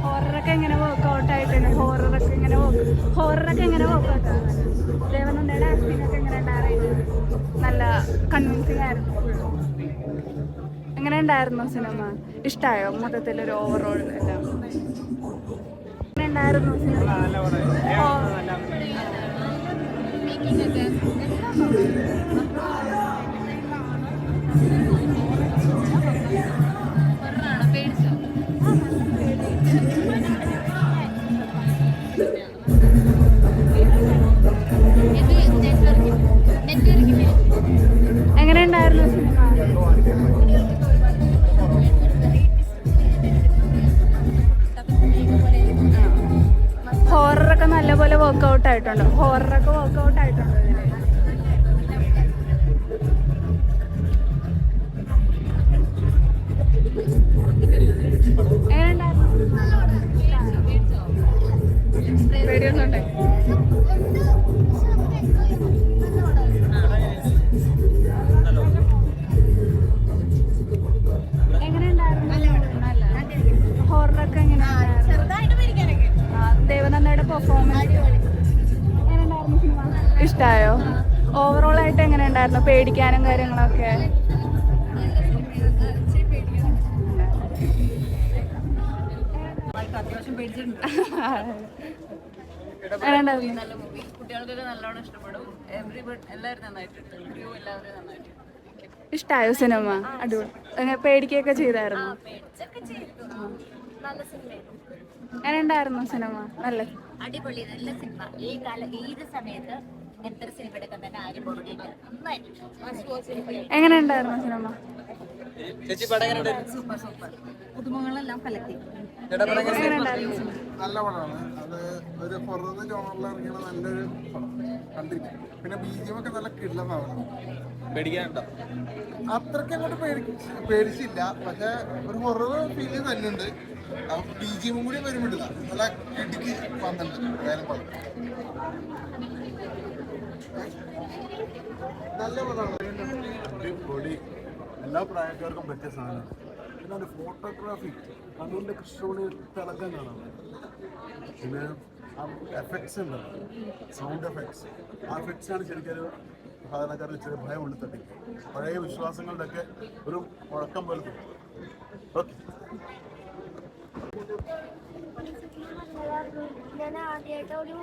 ഹൊററൊക്കെ എങ്ങനെ വർക്ക്ഔട്ട് ആയിട്ടുണ്ട്? ഹൊററൊക്കെ എങ്ങനെ വർക്ക്ഔട്ട് ആണ്? ദേവനന്ദയുടെ ആക്ടിംഗ് ഒക്കെ എങ്ങനെ ഉണ്ടായിരുന്നു? നല്ല കൺവിൻസിങ് ആയിരുന്നു. എങ്ങനെ ഉണ്ടായിരുന്നു സിനിമ? ഇഷ്ടമായോ മൊത്തത്തിലൊരു ഓവറോൾ എല്ലാം? എങ്ങനെ ഉണ്ടായിരുന്നു സിനിമ? എങ്ങനെ ഉണ്ടായിരുന്നു സിനിമ? ഹൊററൊക്കെ നല്ലപോലെ വർക്ക്ഔട്ട് ആയിട്ടുണ്ടോ? ഹൊററൊക്കെ വർക്ക്ഔട്ട് ആയിട്ടുണ്ടോ ഇതിൽ? എങ്ങനെ ഉണ്ടായിരുന്നു? പേടിയൊന്നുണ്ടേ? എങ്ങനെ ഉണ്ടായിരുന്നു? ഹൊററൊക്കെ എങ്ങനെ? ദേവനന്ദയുടെ പെർഫോമൻസ് എങ്ങനെ ഉണ്ടായിരുന്നു സിനിമ? ഇഷ്ടമായോ? ഓവറോൾ ആയിട്ട് എങ്ങനെ ഉണ്ടായിരുന്നു? പേടിക്കാനും കാര്യങ്ങളൊക്കെ? ഇഷ്ടമായോ സിനിമ? അടിപൊളി. പേടിക്കുകയൊക്കെ ചെയ്തായിരുന്നു? എങ്ങനെ ഉണ്ടായിരുന്നു സിനിമ? നല്ല അടിപൊളി, നല്ല സിനിമ. ഏത് സമയത്ത് ഇങ്ങനത്തെ സിനിമ എടുക്കാൻ തന്നെ ആരും പോകില്ല. എങ്ങനെ ഉണ്ടായിരുന്നു സിനിമ? സൂപ്പർ സൂപ്പർ, പുതുമുഖങ്ങളെല്ലാം കലക്കി. നല്ല പടമാണ്. അത് ഒരു ഹൊറർ ജോണറിൽ ഇറങ്ങിയ നല്ലൊരു പടം കണ്ടിരിക്കും. പിന്നെ BGM ഒക്കെ നല്ല കിടിലമാണ്. പേടിക്കാനുണ്ടോ? അത്രയ്ക്ക് അങ്ങോട്ട് പേടിച്ചില്ല. പക്ഷെ ഒരു ഹൊറർ ഫീൽ തന്നെയുണ്ട്. BGM കൂടി വരുമ്പോഴില്ല, നല്ല ഇടുക്കി വന്നിട്ടുണ്ട്. വേറെ പടം നല്ല പടമാണ്. പൊളി, എല്ലാ പ്രായക്കാർക്കും പറ്റിയ സാധനമാണ്. പിന്നെ ഒരു ഫോട്ടോഗ്രാഫി അതുകൊണ്ട് കൃഷ്ണോണി തിളക്കം കാണാം. പിന്നെ ആ എഫക്ട്സ് ഉണ്ട്, സൗണ്ട് എഫക്ട്സ്. ആ എഫക്ട്സാണ് ശരിക്കൊരു സാധാരണക്കാർക്ക് ചെറിയ ഭയം ഉള്ളിൽ തട്ടി. പഴയ വിശ്വാസങ്ങളുടെ ഒക്കെ ഒരു മുഴക്കം പോലെ. ഓക്കെ, ഞാൻ ആദ്യമായിട്ട് ഒരു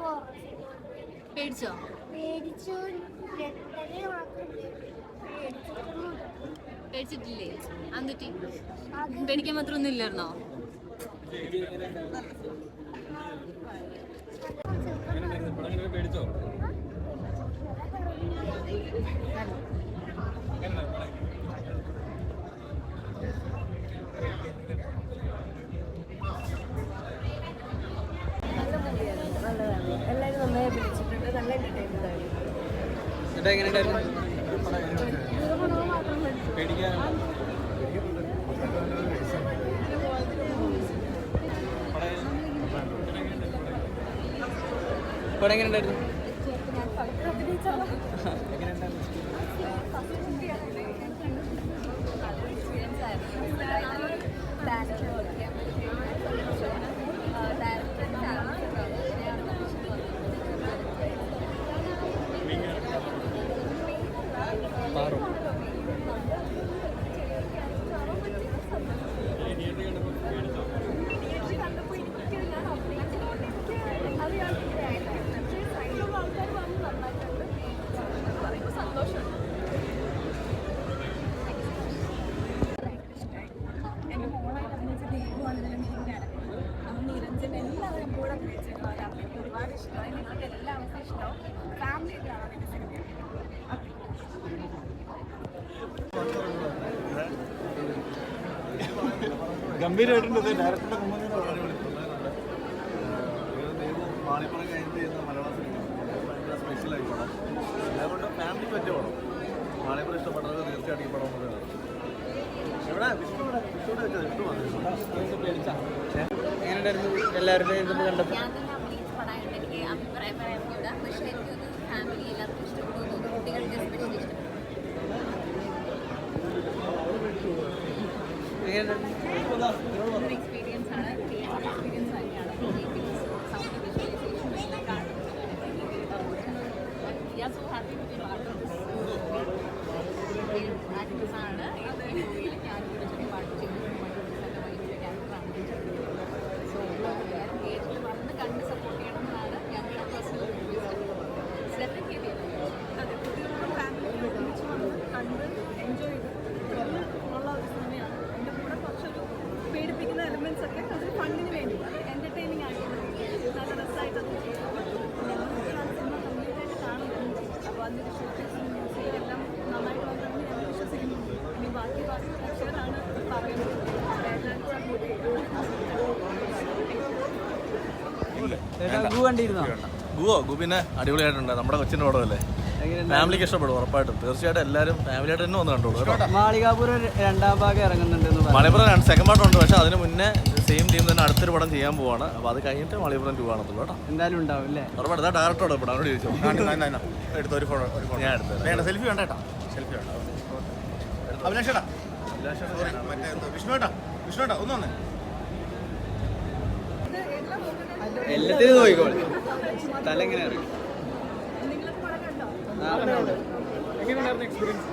പേടിച്ചോ? പേടിച്ചു. പേടിച്ചിട്ടില്ലേ? എന്നിട്ട് പേടിക്കാൻ മാത്രമൊന്നും ഇല്ലായിരുന്നോ? പേടിച്ചോ? എല്ലാവരും നന്നായി അഭിനയിച്ചിട്ടുണ്ട്. നല്ല എന്റർടൈൻമെന്റ് ആയിരുന്നു. പടം എങ്ങനെ ഉണ്ടായിരുന്നു? ഗംഭീരമായിട്ടുണ്ട്. ഡയറക്ടറുടെ മുമ്പിൽ മാണിപ്പുറം കഴിഞ്ഞിട്ട് ചെയ്യുന്ന മലയാള സിനിമ ഭയങ്കര സ്പെഷ്യലായി പടം. അതുകൊണ്ട് ഫാമിലിക്ക് പറ്റിയ പടം. മാണിപ്പുറം ഇഷ്ടപ്പെട്ടത് തീർച്ചയായിട്ടും ഈ പടം മുതലാണ്. എവിടെ വിഷ്ണുവിടെ വെച്ചാൽ വിഷ്ണു എങ്ങനെയുണ്ടായിരുന്നു എല്ലാവരുടെയും കണ്ടപ്പോൾ? ഞാൻ തന്നെ അഭിനയിച്ച പടമായിട്ട് എനിക്ക് അഭിപ്രായം പറയാൻ കൂടാ. പക്ഷേ എനിക്കൊന്ന് ഫാമിലി എല്ലാവർക്കും ഇഷ്ടപ്പെടുന്നു, കുട്ടികൾക്ക് എസ്പെഷ്യലി ഇഷ്ടപ്പെടുന്നു. ഒരു എക്സ്പീരിയൻസ് ആണ്, തിയേറ്റർ എക്സ്പീരിയൻസ് തന്നെയാണ്. സൗണ്ട് വിഷ്വലൈസേഷൻ എല്ലാം കാണുന്നത്. We are so happy to be part of this actors ആണ്. ഈ മൂവിയിൽ ഞാനിവിടെ ചെറിയ പാട്ട് ചെയ്തിട്ടുണ്ട്. നല്ല വലിയ ക്യാരക്ടറാണ് ചെയ്തിട്ടുള്ളത്. സോ എല്ലാവരും തിയേറ്ററിൽ വന്ന് കണ്ട് സപ്പോർട്ട് ചെയ്യണം എന്നാണ് ഞങ്ങളുടെ പേഴ്സണൽ റിവ്യൂസ്. അതെ, കുട്ടികളോടും ഫാമിലിയോടും ഒരുമിച്ച് വന്ന് കണ്ട് എൻജോയ് ചെയ്ത് ഉള്ള ഒരു സിനിമയാണ്. എൻ്റെ കൂടെ കുറച്ചൊരു പേടിപ്പിക്കുന്ന എലിമെൻസ് ഒക്കെ അത് ഫണ്ടിന് വേണ്ടി, അത് എൻ്റർടൈനിങ് ആയിട്ട് നല്ല രസമായിട്ട് അത് ചെയ്തു. ഞങ്ങൾ സിനിമ കംപ്ലീറ്റ് ആയിട്ട് കാണുന്നുണ്ട്. അപ്പോൾ അതിൻ്റെ ഷൂട്ടിങ്സും മ്യൂസിക്കും എല്ലാം നന്നായിട്ട് വന്നതെന്ന് ഞങ്ങൾ വിശ്വസിക്കുന്നുണ്ട്. ഇനി ബാക്കി പ്രേക്ഷകരാണ് പറയുന്നത്. എല്ലാവരും സപ്പോർട്ട് കണ്ടിരുന്നോ? ഗു പിന്നെ അടിപൊളിയായിട്ടുണ്ട്. നമ്മുടെ കൊച്ചിൻ്റെ പടമല്ലേ, ഫാമിലിക്ക് ഇഷ്ടപ്പെടും ഉറപ്പായിട്ടും. തീർച്ചയായിട്ടും എല്ലാവരും ഫാമിലിയായിട്ട് തന്നെ വന്ന് കണ്ടോളൂ കേട്ടോ. മാളികാപുരം രണ്ടാം ഭാഗം ഇറങ്ങുന്നുണ്ട്. മലപ്പുറം സെക്കൻഡ് പാർട്ട് ഉണ്ട്, പക്ഷേ അതിന് മുന്നേ സെയിം ടീം തന്നെ അടുത്തൊരു പടം ചെയ്യാൻ പോവാണ്. അപ്പോൾ അത് കഴിഞ്ഞിട്ട് മലപ്പുറം 2 ആണെന്നുള്ളൂ കേട്ടോ. എന്തായാലും ഉണ്ടാവും അല്ലേ? ഉറപ്പായിട്ട് ഇതാ ഡയറക്ടറോട് ഇപ്പോൾ അവരോട് ചോദിച്ചു. എടുത്തൊരു ഫോട്ടോ ഞാൻ എടുത്തത് വേണ്ട, സെൽഫി വേണ്ട കേട്ടോ, സെൽഫി വേണ്ട. അഭിലാഷേട്ടാ, വിഷ്ണുവേട്ടാ ഒന്ന് വന്നേ. എല്ലാത്തിനും നോക്കിക്കോളെ. തല എങ്ങനെ അറിയും? നിങ്ങളൊക്കെ പടം കണ്ടോ? എങ്ങനെയുണ്ടായിരുന്നു എക്സ്പീരിയൻസ്?